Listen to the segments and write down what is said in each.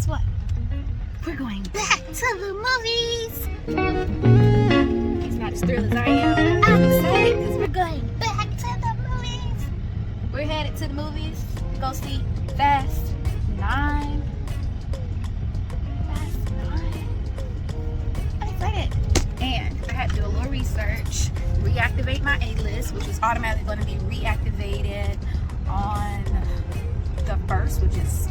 guess what? We're going back to the movies. He's not as thrilled as I am. I'm excited because we're going back to the movies. We're headed to the movies to go see Fast 9. Fast 9. I'm excited. And I had to do a little research, reactivate my A-list, which was automatically going to be reactivated on the 1st, which is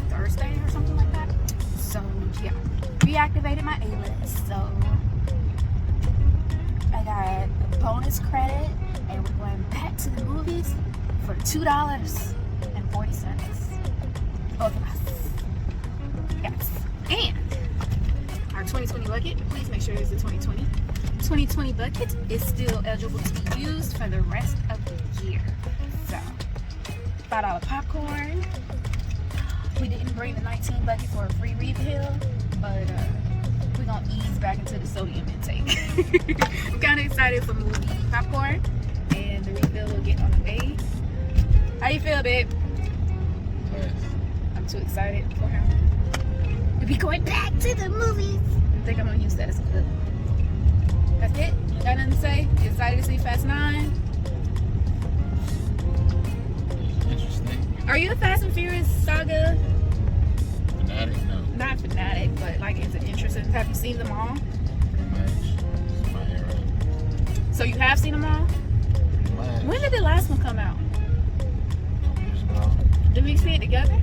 Thursday or something like that. So yeah, reactivated my A-list. So I got a bonus credit, and we're going back to the movies for $2.40. Both of us. Yes. And our 2020 bucket, please make sure it's the 2020. 2020 bucket is still eligible to be used for the rest of the year. So, $5 popcorn. We didn't bring the 19 bucket for a free refill, but we're gonna ease back into the sodium intake. I'm kind of excited for movie popcorn, and the refill will get on the way. How you feel, babe? Yes. I'm too excited for him to be going back to the movies. I think I'm gonna use that as a clip. That's it. You got nothing to say? You excited to see Fast 9? Interesting. Are you a Fast and Furious saga? Fanatic? No. Not fanatic, but like, is it interesting? Have you seen them all? Pretty much. It's my era. So you have seen them all? Pretty much. When did the last one come out? A couple years ago. Did we see it together?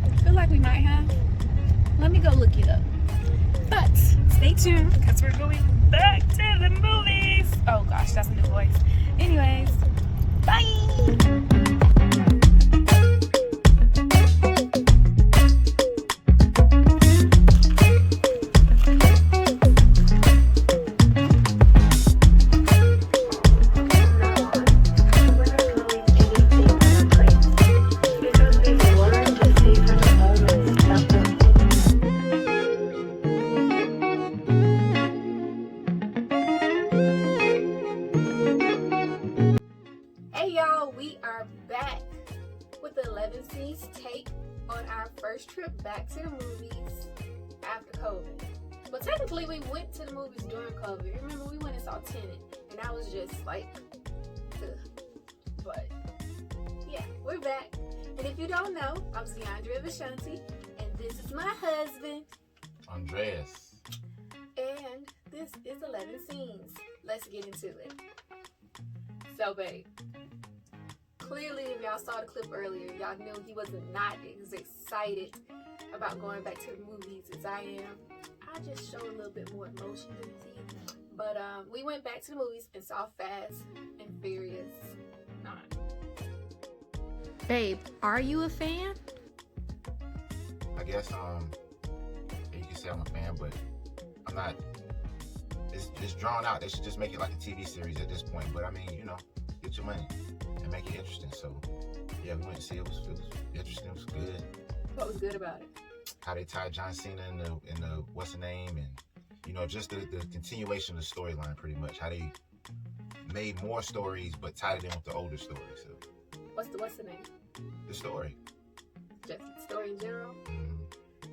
I feel like we might have. Let me go look it up. But stay tuned because we're going back to the movies. Oh gosh, that's a new voice. Anyways, bye. We are back with the 11 C's take on our first trip back to the movies after COVID. But technically, we went to the movies during COVID. Remember, we went and saw Tenet, and I was just like, ugh. But yeah, we're back. And if you don't know, I'm Ziandria Vishanti, and this is my husband, Andreas. and this is 11 Scenes. Let's get into it. So, babe. Clearly, if y'all saw the clip earlier, y'all knew he was not as excited about going back to the movies as I am. I just show a little bit more emotion than he. But we went back to the movies and saw Fast and Furious 9. Babe, are you a fan? I guess you can say I'm a fan, but I'm not. It's drawn out. They should just make it like a TV series at this point. But I mean, get your money and make it interesting. So yeah, we went to see it. It was interesting. It was good. What was good about it? How they tied John Cena in the what's the name, and just the continuation of the storyline, pretty much. How they made more stories but tied it in with the older story. So what's the name? The story. Just the story in general. Mm-hmm.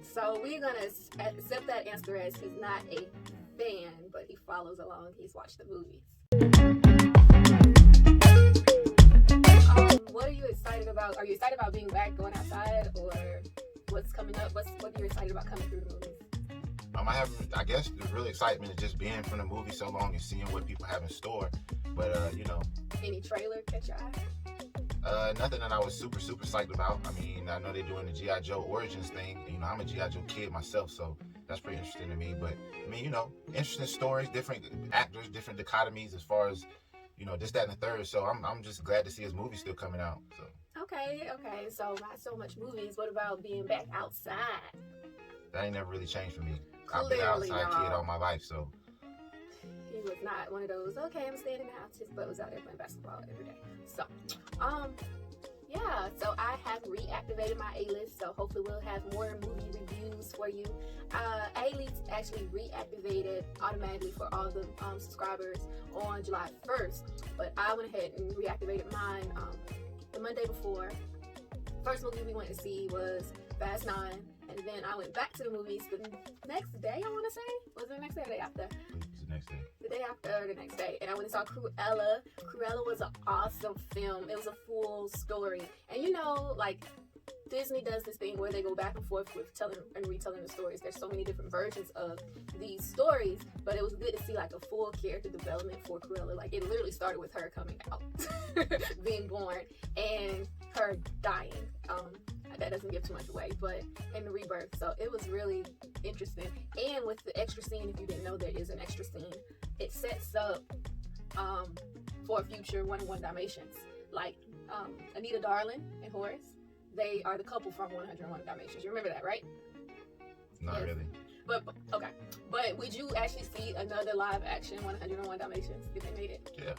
So we're gonna accept that answer as he's not a fan, but he follows along. He's watched the movies. What are you excited about? Are you excited about being back, going outside, or what's coming up? What are you excited about coming through the movies? I guess the real excitement is just being from the movie so long and seeing what people have in store. But Any trailer catch your eye? Nothing that I was super psyched about. I mean, I know they're doing the G.I. Joe Origins thing. I'm a G.I. Joe kid myself, so that's pretty interesting to me. But I mean, interesting stories, different actors, different dichotomies as far as this, that, and the third. So I'm just glad to see his movie still coming out. So okay. So not so much movies. What about being back outside? That ain't never really changed for me. I've Clearly, been an outside kid all my life, so. He was not one of those, okay, I'm staying in the house. His butt was out there playing basketball every day. So, yeah, so I have reactivated my A-list, so hopefully we'll have more movie reviews for you. A-list actually reactivated automatically for all the subscribers on July 1st, but I went ahead and reactivated mine the Monday before first movie we went to see was Fast 9, and then I went back to the movies the next day, I want to say. Was it the next day or the day after? It was the next day. The day after or the next day. And I went and saw Cruella. Cruella was an awesome film. It was a full story. And you know, like, Disney does this thing where they go back and forth with telling and retelling the stories. There's so many different versions of these stories, but it was good to see like a full character development for Cruella. Like, it literally started with her coming out, being born, and her dying. That doesn't give too much away, but in the rebirth. So it was really interesting. And with the extra scene, if you didn't know there is an extra scene, it sets up for a future 101 Dalmatians. Like Anita Darling and Horace, they are the couple from 101 Dalmatians. You remember that, right? Not Yes. really. But okay. But would you actually see another live action 101 Dalmatians if they made it? Yeah.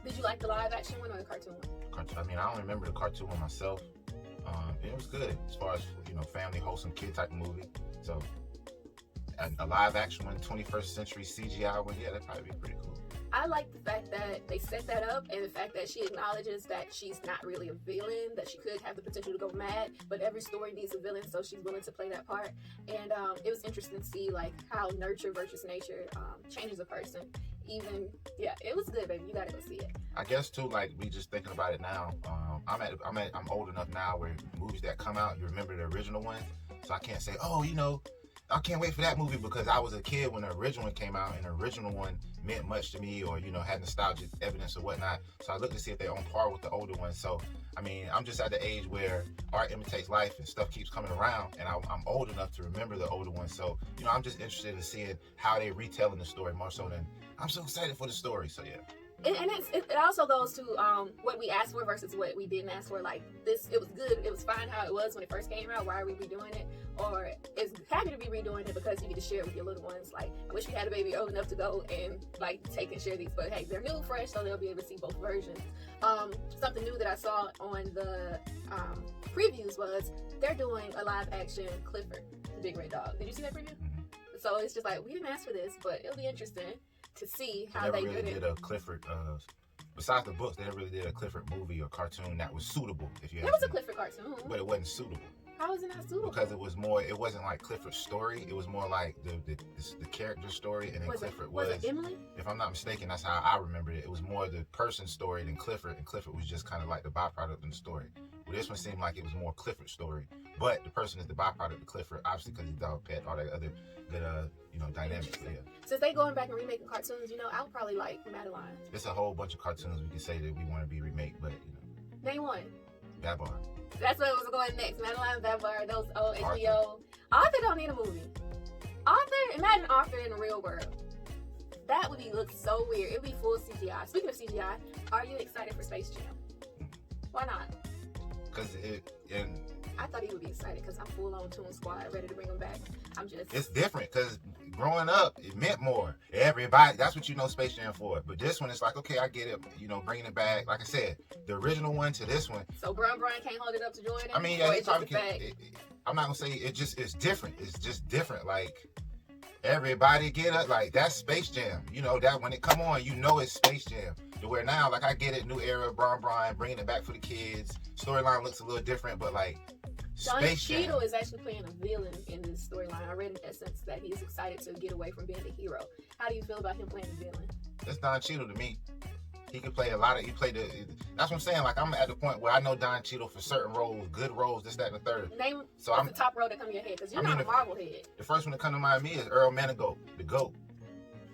Did you like the live action one or the cartoon one? I mean, I don't remember the cartoon one myself. It was good as far as, you know, family, wholesome kid type of movie. So a live action one, 21st century CGI one, yeah, that'd probably be pretty cool. I like the fact that they set that up, and the fact that she acknowledges that she's not really a villain, that she could have the potential to go mad, but every story needs a villain, so she's willing to play that part. And it was interesting to see like how nurture versus nature changes a person. Even, yeah, it was good, baby. You gotta go see it. I guess too, like, we just thinking about it now. I'm old enough now where movies that come out, you remember the original ones. So I can't say, oh, you know, I can't wait for that movie because I was a kid when the original one came out, and the original one meant much to me, or, you know, had nostalgic evidence or whatnot. So I look to see if they're on par with the older ones. So I mean, I'm just at the age where art imitates life and stuff keeps coming around, and I'm old enough to remember the older ones. So, you know, I'm just interested in seeing how they're retelling the story more so than I'm so excited for the story. So yeah. And it also goes to what we asked for versus what we didn't ask for. Like, this, it was good, it was fine how it was when it first came out. Why are we redoing it? Or it's happy to be redoing it because you get to share it with your little ones. Like, I wish we had a baby old enough to go and like take and share these, but hey, they're new, fresh, so they'll be able to see both versions. Something new that I saw on the previews was they're doing a live action Clifford, the big red dog. Did you see that preview? So it's just like, we didn't ask for this, but it'll be interesting to see how they really did did a Clifford. Besides the books, they never really did a Clifford movie or cartoon that was suitable. If you There was a Clifford cartoon. but it wasn't suitable. How is it not suitable? Because it was more. It wasn't like Clifford's story. It was more like the character story, and then Clifford was it Emily? If I'm not mistaken, that's how I remembered it. It was more the person's story than Clifford, and Clifford was just kind of like the byproduct in the story. Well, this one seemed like it was more Clifford's story, but the person is the byproduct of Clifford, obviously because he's dog pet, all that other good dynamics. Yeah. Since they going back and remaking cartoons, I would probably like Madeline. It's a whole bunch of cartoons we can say that we want to be remade, but Name one. Babar. That's what was going next. Madeline, Babar, those old HBO. Arthur don't need a movie. Imagine Arthur in the real world. That would look so weird. It'd be full CGI. Speaking of CGI, are you excited for Space Jam? Why not? Because I thought he would be excited because I'm full on Toon Squad, ready to bring him back. It's different because growing up, it meant more. Everybody, that's what you know Space Jam for. But this one, it's like, okay, I get it. Bringing it back. Like I said, the original one to this one. So Brian can't hold it up to Jordan? I mean, yeah, he probably can. I'm not going to say it's different. It's just different. Like, everybody get up. Like, that's Space Jam. That when it come on, it's Space Jam. To where now, like, I get it, new era, Brian, bringing it back for the kids. Storyline looks a little different, but like, Don Cheadle is actually playing a villain in this storyline. I read in Essence that he's excited to get away from being the hero. How do you feel about him playing the villain? That's Don Cheadle to me. He can play that's what I'm saying. Like, I'm at the point where I know Don Cheadle for certain roles, good roles, this, that, and the third. Name what's the top role that come to your head? Because you're not a Marvel head. The first one that come to mind to me is Earl Manigault, the GOAT.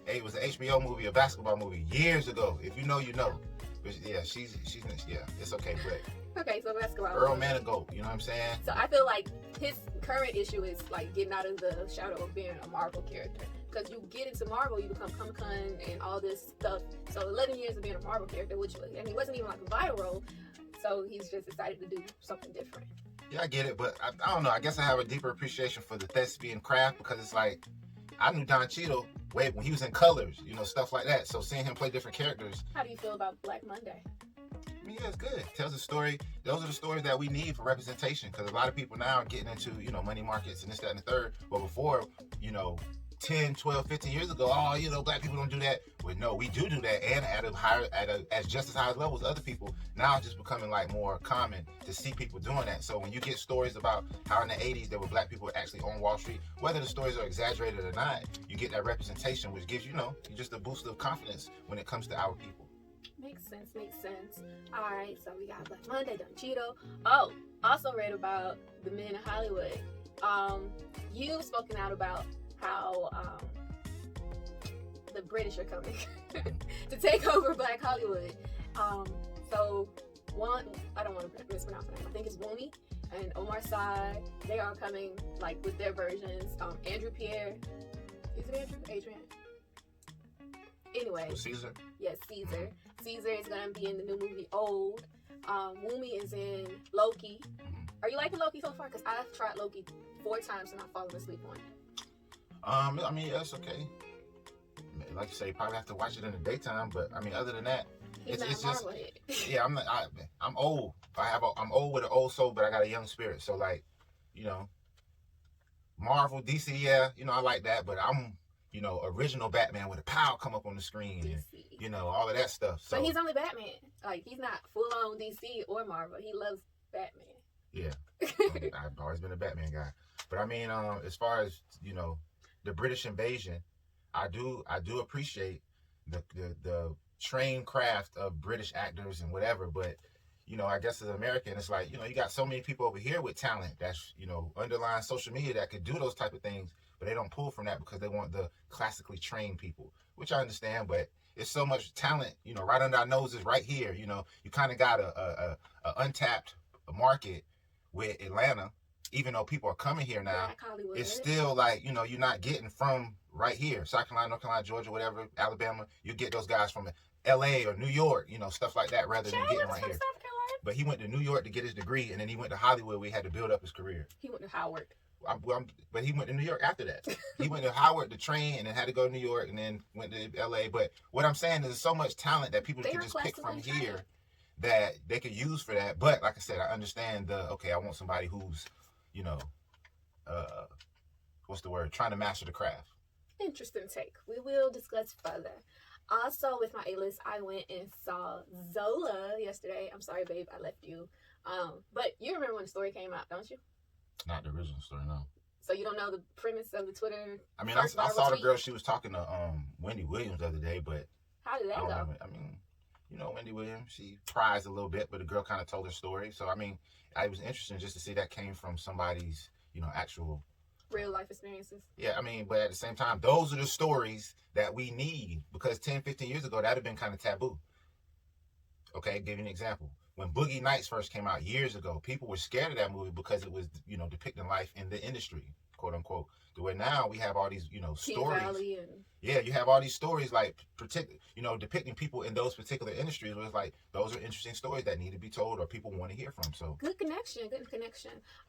It was an HBO movie, a basketball movie, years ago. If you know, you know. But yeah, she's it's okay, but okay, so basketball. Earl Manigault, you know what I'm saying? So I feel like his current issue is like getting out of the shadow of being a Marvel character. Because you get into Marvel, you become Comic-Con and all this stuff. So 11 years of being a Marvel character, and he wasn't even like a vital role. So he's just decided to do something different. Yeah, I get it, but I don't know. I guess I have a deeper appreciation for the thespian craft because it's like, I knew Don Cheadle when he was in Colors, stuff like that. So seeing him play different characters. How do you feel about Black Monday? I mean, yeah, it's good. It tells a story. Those are the stories that we need for representation because a lot of people now are getting into, money markets and this, that, and the third. But before, 10, 12, 15 years ago, oh, you know, black people don't do that. Well, no, we do that, and at just as high level as other people. Now it's just becoming like more common to see people doing that. So when you get stories about how in the 80s there were black people actually on Wall Street, whether the stories are exaggerated or not, you get that representation, which gives, you know, just a boost of confidence when it comes to our people. Makes sense. All right, so we got Black Monday, Don Cheeto. Oh, also read about the men in Hollywood. You've spoken out about how the British are coming to take over Black Hollywood. So one, I don't want to mispronounce the name. I think it's Wumi and Omar Sy. They are coming like with their versions. Andrew Pierre, is it Andrew? Adrian? Anyway, Caesar. Yes, Caesar. Caesar is gonna be in the new movie Old. Wumi is in Loki. Are you liking Loki so far? Because I've tried Loki 4 times and I've fallen asleep on it. I mean, that's okay. Like you say, you probably have to watch it in the daytime, but I mean, other than that, it's just yeah. I'm old. I'm old with an old soul, but I got a young spirit. So like, you know, Marvel, DC, yeah, you know, I like that, but I'm, you know, original Batman with a pow come up on the screen, and, you know, all of that stuff. So but he's only Batman. Like, he's not full on DC or Marvel. He loves Batman. Yeah, I've always been a Batman guy. But I mean, as far as, you know, the British invasion, I do appreciate the trained craft of British actors and whatever. But, you know, I guess as an American, it's like, you know, you got so many people over here with talent that's, you know, underlying social media that could do those type of things, but they don't pull from that because they want the classically trained people, which I understand. But it's so much talent, you know, right under our noses right here. You know, you kind of got a untapped market with Atlanta, even though people are coming here now. It's still like, you know, you're not getting from right here, South Carolina, North Carolina, Georgia, whatever, Alabama. You get those guys from LA or New York, you know, stuff like that, rather than getting right here. But he went to New York to get his degree, and then he went to Hollywood where he had to build up his career. He went to Howard. But he went to New York after that. He went to Howard to train and then had to go to New York and then went to LA. But what I'm saying is there's so much talent that people can just pick from here that they could use for that. But like I said, I understand I want somebody who's, you know, what's the word? Trying to master the craft. Interesting take. We will discuss further. Also, with my A-list, I went and saw Zola yesterday. I'm sorry, babe, I left you. But you remember when the story came out, don't you? Not the original story, no. So you don't know the premise of the Twitter? I mean, I saw the girl, she was talking to Wendy Williams the other day, but how did that go? I mean, you know, Wendy Williams, she prized a little bit, but the girl kind of told her story. So, I mean, it was interesting just to see that came from somebody's, you know, actual real life experiences. Yeah, I mean, but at the same time, those are the stories that we need, because 10, 15 years ago, that'd have been kind of taboo. Okay, give you an example. When Boogie Nights first came out years ago, people were scared of that movie because it was, you know, depicting life in the industry, quote unquote. To where now we have all these, you know, stories. Yeah, you have all these stories like, you know, depicting people in those particular industries where it's like, those are interesting stories that need to be told or people want to hear from. So good connection.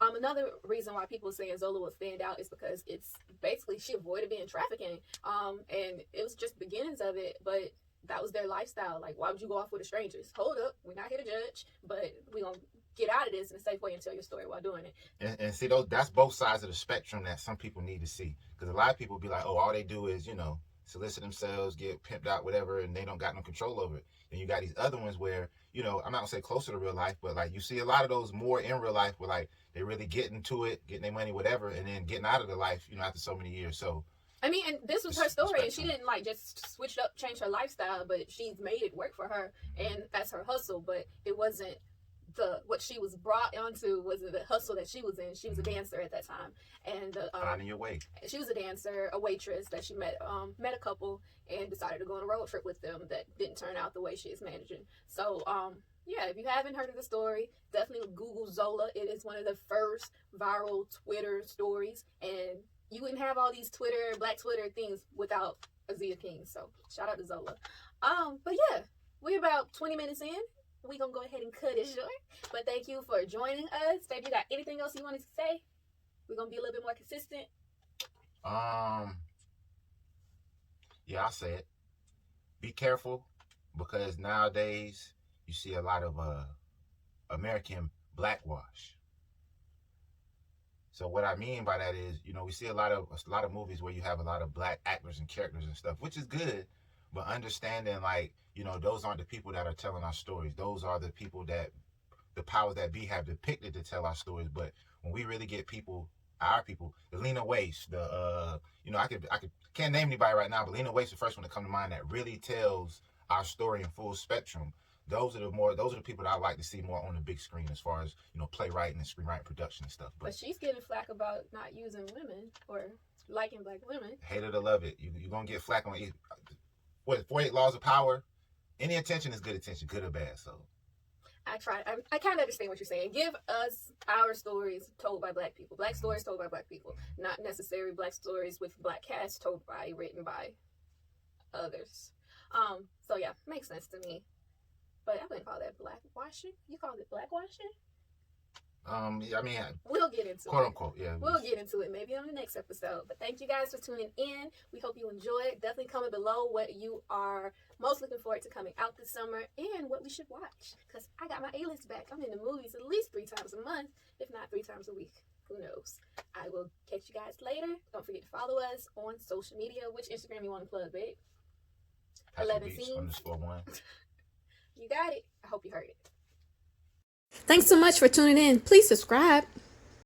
Another reason why people saying Zola will stand out is because it's basically she avoided being trafficking. And it was just beginnings of it, but that was their lifestyle. Like, why would you go off with the strangers? Hold up, we're not here to judge, but we're gonna get out of this in a safe way and tell your story while doing it. And see, that's both sides of the spectrum that some people need to see. Because a lot of people be like, oh, all they do is, you know, solicit themselves, get pimped out, whatever, and they don't got no control over it. And you got these other ones where, you know, I'm not gonna say closer to real life, but like you see a lot of those more in real life where like they really get into it, getting their money, whatever, and then getting out of the life, you know, after so many years. So I mean, and this was her story, and she didn't like just switch it up, change her lifestyle, but she's made it work for her, and that's her hustle. But it wasn't what she was brought onto wasn't the hustle that she was in. She was a dancer at that time, and finding your way. She was a dancer, a waitress that she met a couple and decided to go on a road trip with them that didn't turn out the way she is managing. So yeah, if you haven't heard of the story, definitely Google Zola. It is one of the first viral Twitter stories, and you wouldn't have all these Black Twitter things without Azia King. So shout out to Zola. But yeah, we're about 20 minutes in. We're going to go ahead and cut it short. But thank you for joining us. Babe, you got anything else you wanted to say? We're going to be a little bit more consistent. Yeah, I'll say it. Be careful, because nowadays you see a lot of American blackwash. So what I mean by that is, you know, we see a lot of movies where you have a lot of black actors and characters and stuff, which is good, but understanding like, you know, those aren't the people that are telling our stories. Those are the people that the powers that be have depicted to tell our stories. But when we really get people, our people, the Lena Waithe, you know, I can't name anybody right now, but Lena Waithe is the first one to come to mind that really tells our story in full spectrum. Those are the people that I like to see more on the big screen as far as, you know, playwriting and screenwriting production and stuff. But she's getting flack about not using women or liking black women. Hate it or love it, you're gonna get flack on it. What, 48 Laws of Power? Any attention is good attention, good or bad. So I kind of understand what you're saying. Give us our stories told by black people. Black stories told by black people. Not necessarily black stories with black casts written by others. So yeah, makes sense to me. But I wouldn't call that blackwashing. You called it blackwashing? Yeah, I mean, we'll get into quote it. Unquote, yeah. We'll get into it maybe on the next episode. But thank you guys for tuning in. We hope you enjoyed. Definitely comment below what you are most looking forward to coming out this summer and what we should watch. Because I got my A-list back. I'm in the movies at least 3 times a month, if not 3 times a week. Who knows? I will catch you guys later. Don't forget to follow us on social media. Which Instagram you want to plug, babe? 11 scenes. _1. You got it. I hope you heard it. Thanks so much for tuning in. Please subscribe.